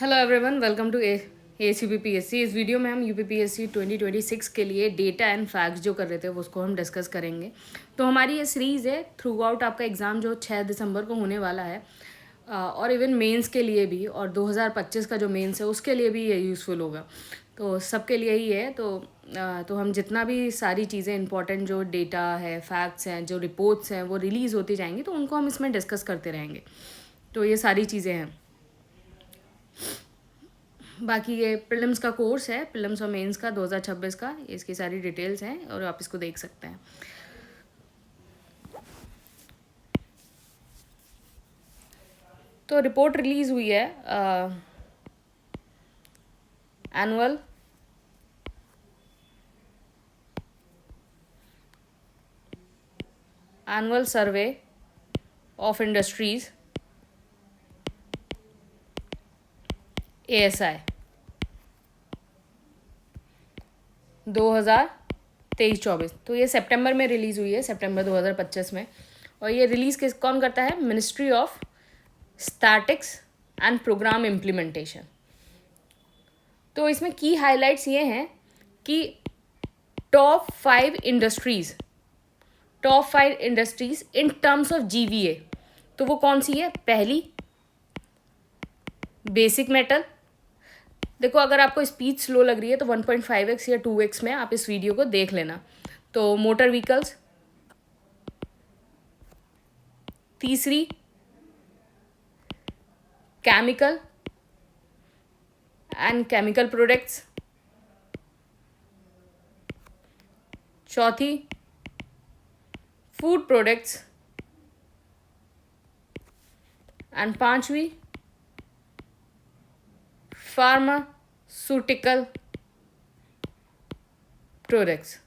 Hello everyone, welcome to S UPPSC. इस video में हम यूपीपीएससी 2026 के लिए डेटा एंड फैक्ट्स जो कर रहे थे उसको हम डिस्कस करेंगे। तो हमारी ये सीरीज़ है थ्रू आउट आपका एग्ज़ाम जो 6 दिसंबर को होने वाला है, और इवन मेंस के लिए भी, और 2025 का जो मेंस है उसके लिए भी ये यूज़फुल होगा। तो सबके लिए ही है। तो हम जितना भी सारी चीज़ें इंपॉर्टेंट जो डेटा है, फैक्ट्स हैं, जो रिपोर्ट्स हैं वो रिलीज़ होती जाएंगी, तो उनको हम इसमें डिस्कस करते रहेंगे। तो ये सारी चीज़ें हैं। बाकी ये प्रीलिम्स का कोर्स है, प्रीलिम्स और मेंस का 2026 का, इसकी सारी डिटेल्स हैं और आप इसको देख सकते हैं। तो रिपोर्ट रिलीज़ हुई है annual survey of industries ASI 2023-24। तो ये सितंबर में रिलीज़ हुई है, सितंबर 2025 में। और ये रिलीज़ कौन करता है? Ministry of statics and program implementation. तो इसमें की हाइलाइट्स ये हैं कि top 5 industries in terms of GVA। तो वो कौन सी है? पहली, बेसिक मेटल। देखो, अगर आपको स्पीच स्लो लग रही है तो 1.5x या 2x में आप इस वीडियो को देख लेना। तो मोटर व्हीकल्स। तीसरी, केमिकल एंड केमिकल प्रोडक्ट्स। चौथी, फूड प्रोडक्ट्स। एंड पांचवी, फार्मास्यूटिकल प्रोडक्ट्स।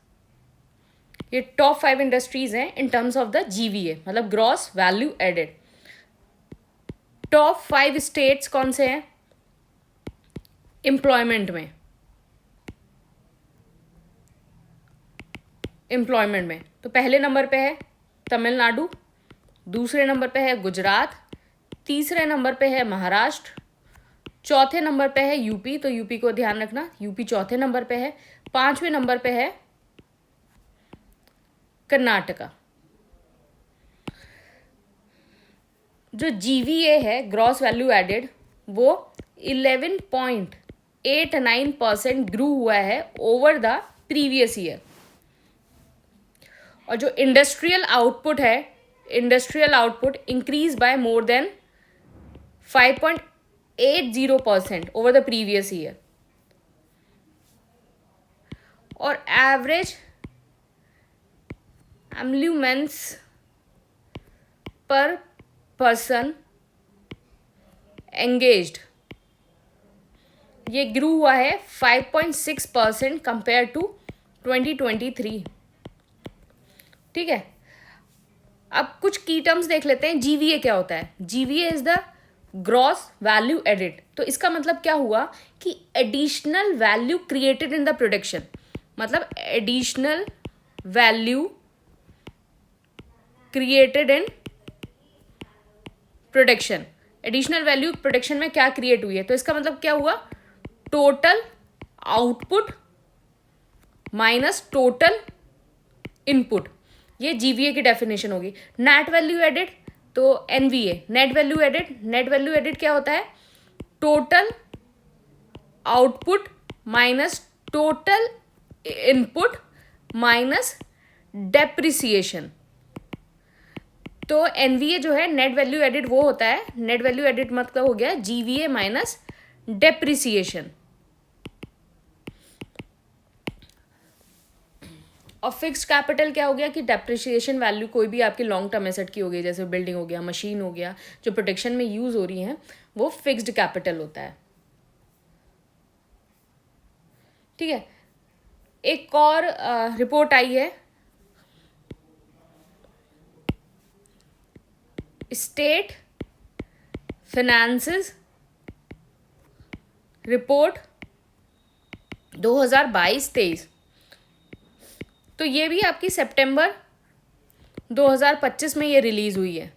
ये टॉप 5 इंडस्ट्रीज हैं in terms of the GVA, मतलब gross value added. Top 5 states कौन से हैं एम्प्लॉयमेंट में? तो पहले नंबर पे है तमिलनाडु, दूसरे नंबर पे है गुजरात, तीसरे नंबर पे है महाराष्ट्र, चौथे नंबर पे है यूपी, तो यूपी को ध्यान रखना, यूपी चौथे नंबर पे है, पांचवें नंबर पे है कर्नाटका। जो GVA है, ग्रॉस वैल्यू एडेड, वो 11.89% ग्रू हुआ है ओवर द प्रीवियस ईयर। और जो इंडस्ट्रियल आउटपुट है, industrial output increase by more than 5.80% over the previous year. और एवरेज एम्प्लॉयमेंट्स पर पर्सन एंगेज्ड, ये ग्रू हुआ है 5.6% कंपेयर टू 2023। ठीक है, अब कुछ की टर्म्स देख लेते हैं। GVA क्या होता है? GVA is the gross value added. तो इसका मतलब क्या हुआ कि additional value created in the production, मतलब additional value created in production. Additional value production में क्या क्रिएट हुई है? तो इसका मतलब क्या हुआ? Total output minus total input. ये GVA की डेफिनेशन होगी। नेट वैल्यू एडेड, तो NVA, net value added. Net value added क्या होता है? Total output minus total input minus depreciation. तो NVA जो है, नेट वैल्यू एडेड, वो होता है, नेट वैल्यू एडेड मतलब हो गया GVA माइनस डेप्रिसिएशन। और फिक्स्ड कैपिटल क्या हो गया कि डेप्रिसिएशन वैल्यू कोई भी आपकी लॉन्ग टर्म एसेट की हो गई, जैसे बिल्डिंग हो गया, मशीन हो गया, जो प्रोटेक्शन में यूज हो रही हैं, वो फिक्स्ड कैपिटल होता है। ठीक है, एक और रिपोर्ट आई है, स्टेट फाइनेंसेस रिपोर्ट 2022-23। तो ये भी आपकी सितंबर 2025 में ये रिलीज हुई है।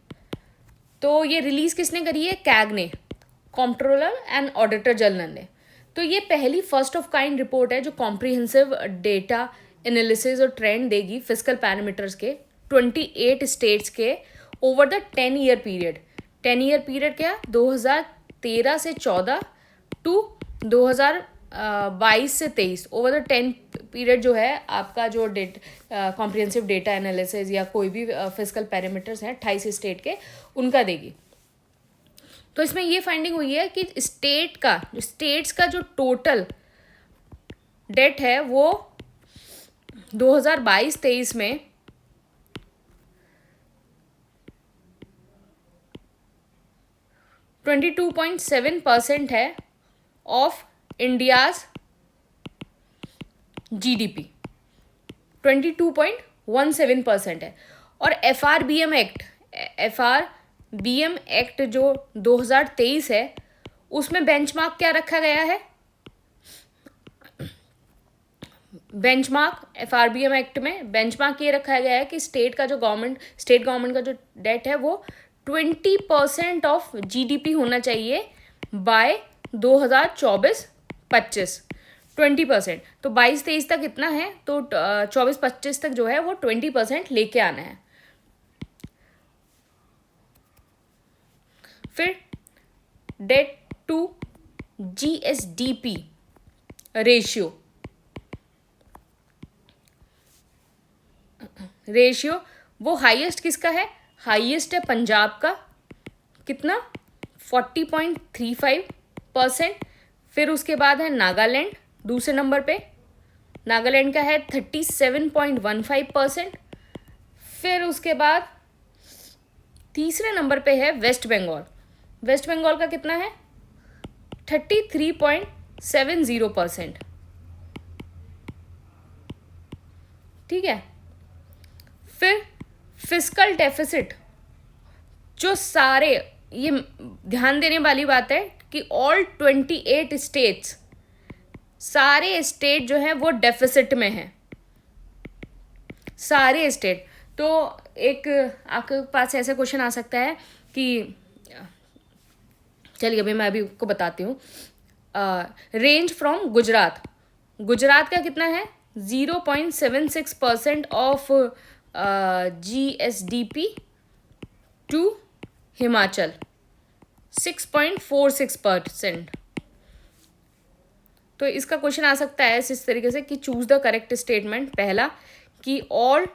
तो ये रिलीज किसने करी है? कैग ने, कंट्रोलर एंड ऑडिटर जनरल ने। तो ये पहली फर्स्ट ऑफ काइंड रिपोर्ट है जो कॉम्प्रिहेंसिव डेटा एनालिसिस और ट्रेंड देगी फिजिकल पैरामीटर्स के 28 स्टेट्स के over the 10 year period. 10 year period क्या, 2013 से 14 टू 2022 से 23, ओवर द 10 पीरियड जो है आपका जो कॉम्प्रिहेंसिव डेटा एनालिसिस या कोई भी फिजिकल पैरामीटर्स हैं 28 स्टेट के, उनका देगी। तो इसमें ये फाइंडिंग हुई है कि स्टेट्स का जो टोटल डेट है वो 2022-23 में 22.7% है ऑफ इंडियाज GDP, 22.17% है। और FRBM एक्ट जो 2023 है उसमें बेंचमार्क क्या रखा गया है, बेंचमार्क FRBM एक्ट में बेंचमार्क ये रखा गया है कि स्टेट गवर्नमेंट का जो डेट है वो 20% ऑफ GDP होना चाहिए बाय 2024-25, 20%। तो 22-23 तक इतना है, तो 24-25 तक जो है वो 20% लेके आना है। फिर डेट टू GSDP रेशियो वो हाईएस्ट किसका है, हाईएस्ट है पंजाब का, कितना 40.35%। फिर उसके बाद है नागालैंड दूसरे नंबर पे, नागालैंड का है 37.15%। फिर उसके बाद तीसरे नंबर पे है वेस्ट बंगाल का कितना है 33.70%। ठीक है। फिर फिस्कल डेफिसिट, जो सारे, ये ध्यान देने वाली बात है कि ऑल 28 स्टेट्स, सारे स्टेट जो हैं वो डेफिसिट में हैं, सारे स्टेट। तो एक आपके पास ऐसा क्वेश्चन आ सकता है कि चलिए मैं अभी आपको बताती हूँ। रेंज फ्रॉम गुजरात का कितना है 0.76% ऑफ GSDP टू हिमाचल 6.46%। तो इसका क्वेश्चन आ सकता है इस तरीके से कि चूज द करेक्ट स्टेटमेंट। पहला कि all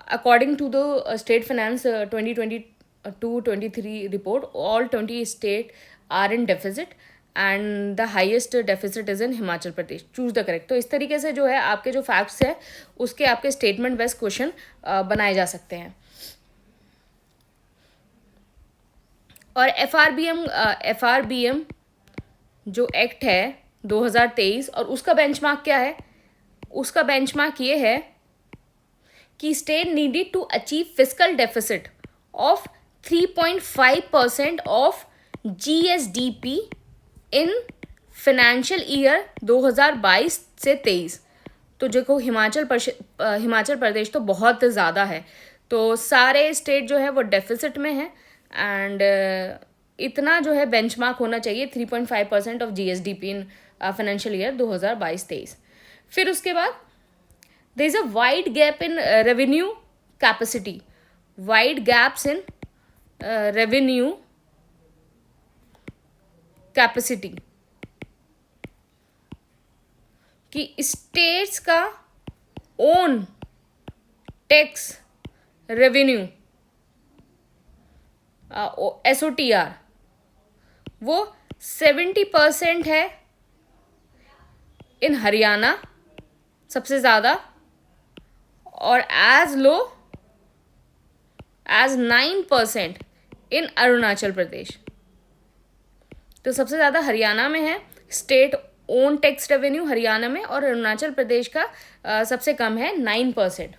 according to the state finance 2022-23 report, all 20 state are in deficit and the highest deficit is in Himachal Pradesh, choose the correct. तो इस तरीके से जो है आपके जो फैक्ट्स है उसके आपके स्टेटमेंट बेस्ड क्वेश्चन बनाए जा सकते हैं। और FRBM जो एक्ट है 2023 और उसका बेंचमार्क क्या है, उसका बेंचमार्क ये है कि state needed to achieve fiscal deficit of 3.5% of GSDP in financial year 2022 से 23। तो देखो हिमाचल प्रदेश तो बहुत ज़्यादा है, तो सारे स्टेट जो है वो डेफिसिट में है एंड इतना जो है बेंचमार्क होना चाहिए 3.5% of GSDP in financial year 2022-23। फिर उसके बाद there is a wide gap in revenue capacity, wide gaps in revenue capacity, कि स्टेट्स का ओन टैक्स रेवेन्यू SOTR वो 70% है इन हरियाणा सबसे ज़्यादा, और as low as 9% in Arunachal Pradesh. तो सबसे ज़्यादा हरियाणा में है state own tax revenue Haryana में, और अरुणाचल प्रदेश का सबसे कम है 9%।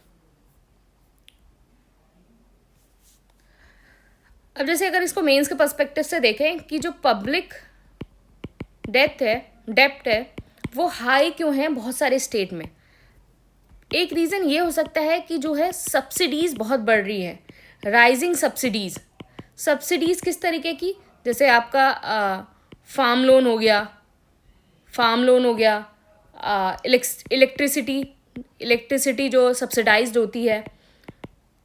अब जैसे अगर इसको मेंस के पर्सपेक्टिव से देखें कि जो पब्लिक डेप्थ है वो हाई क्यों है बहुत सारे स्टेट में, एक रीज़न ये हो सकता है कि जो है सब्सिडीज़ बहुत बढ़ रही है, राइजिंग सब्सिडीज़ किस तरीके की, जैसे आपका फार्म लोन हो गया, इलेक्ट्रिसिटी जो सब्सिडाइज्ड होती है,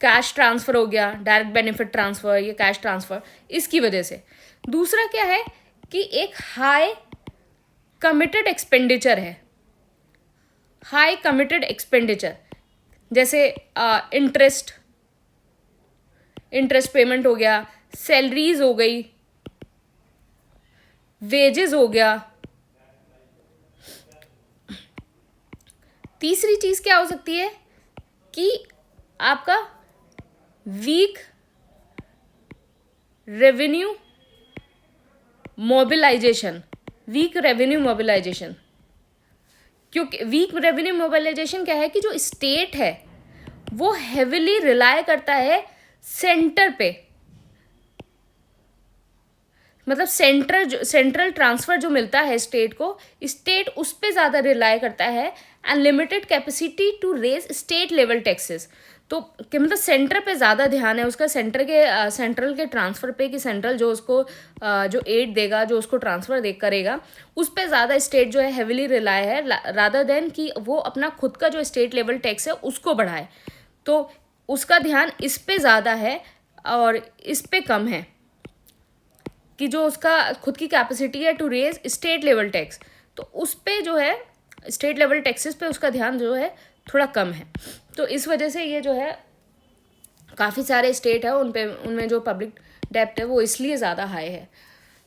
कैश ट्रांसफ़र हो गया, डायरेक्ट बेनिफिट ट्रांसफ़र, ये कैश ट्रांसफ़र, इसकी वजह से। दूसरा क्या है कि एक हाई कमिटेड एक्सपेंडिचर है, हाई कमिटेड एक्सपेंडिचर, जैसे इंटरेस्ट पेमेंट हो गया, सैलरीज हो गई, वेजेस हो गया। तीसरी चीज क्या हो सकती है कि आपका वीक रेवेन्यू मोबिलाइजेशन, क्योंकि वीक रेवेन्यू मोबिलाइजेशन क्या है कि जो स्टेट है वो हेविली रिलाय करता है सेंटर पे, मतलब सेंट्रल ट्रांसफर जो मिलता है स्टेट को, स्टेट उस पर ज़्यादा रिलाय करता है, and limited capacity to raise state level taxes. तो क्या मतलब सेंटर पे ज़्यादा ध्यान है उसका, सेंट्रल के ट्रांसफ़र पे, कि सेंट्रल जो उसको जो एड देगा, जो उसको ट्रांसफ़र करेगा, उस पर ज़्यादा स्टेट जो है हेविली रिलाय है, रादर देन कि वो अपना खुद का जो स्टेट लेवल टैक्स है उसको बढ़ाए। तो उसका ध्यान इस पे ज़्यादा है और इस पे कम है कि जो उसका खुद की कैपेसिटी है to raise state level tax, तो उस पे जो है स्टेट लेवल टैक्सेस पे उसका ध्यान जो है थोड़ा कम है। तो इस वजह से ये जो है काफ़ी सारे स्टेट है उनमें जो पब्लिक डेप्ट है वो इसलिए ज़्यादा हाई है।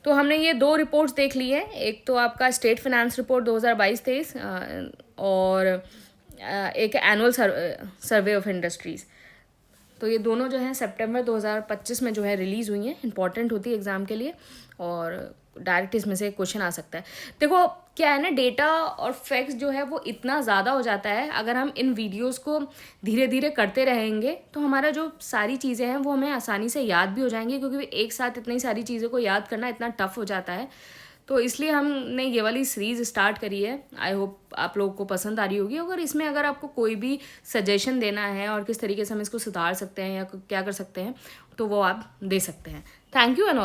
तो हमने ये 2 रिपोर्ट्स देख ली है, एक तो आपका स्टेट फाइनेंस रिपोर्ट 2022-23 और एक एनुअल सर्वे ऑफ इंडस्ट्रीज़। तो ये दोनों जो हैं सितंबर 2025 में जो है रिलीज़ हुई हैं, इंपॉर्टेंट होती है एग्ज़ाम के लिए, और डायरेक्ट इसमें से क्वेश्चन आ सकता है। देखो क्या है ना, डेटा और फैक्ट्स जो है वो इतना ज़्यादा हो जाता है, अगर हम इन वीडियोस को धीरे धीरे करते रहेंगे तो हमारा जो सारी चीज़ें हैं वो हमें आसानी से याद भी हो जाएंगी, क्योंकि एक साथ इतनी सारी चीज़ों को याद करना इतना टफ हो जाता है। तो इसलिए हमने ये वाली सीरीज़ स्टार्ट करी है। आई होप आप लोगों को पसंद आ रही होगी। अगर आपको कोई भी सजेशन देना है और किस तरीके से हम इसको सुधार सकते हैं या क्या कर सकते हैं, तो वो आप दे सकते हैं। Thank you and all.